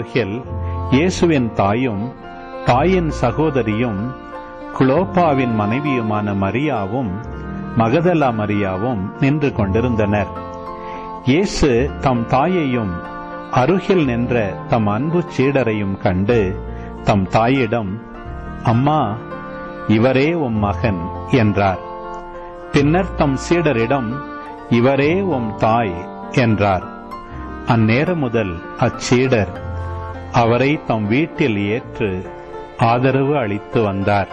அருகில் இயேசுவின் தாயும் தாயின் சகோதரியும் குளோப்பாவின் மனைவியுமான மரியாவும் மகதலா மரியாவும் நின்று கொண்டிருந்தனர். இயேசு தம் தாயையும் அருகில் நின்ற தம் அன்பு சீடரையும் கண்டு தம் தாயிடம், அம்மா, இவரே உம் மகன் என்றார். பின்னர் தம் சீடரிடம், இவரே உம் தாய் என்றார். அந்நேரம் முதல் அச்சீடர் அவரை தம் வீட்டில் ஏற்று ஆதரவு அளித்து வந்தார்.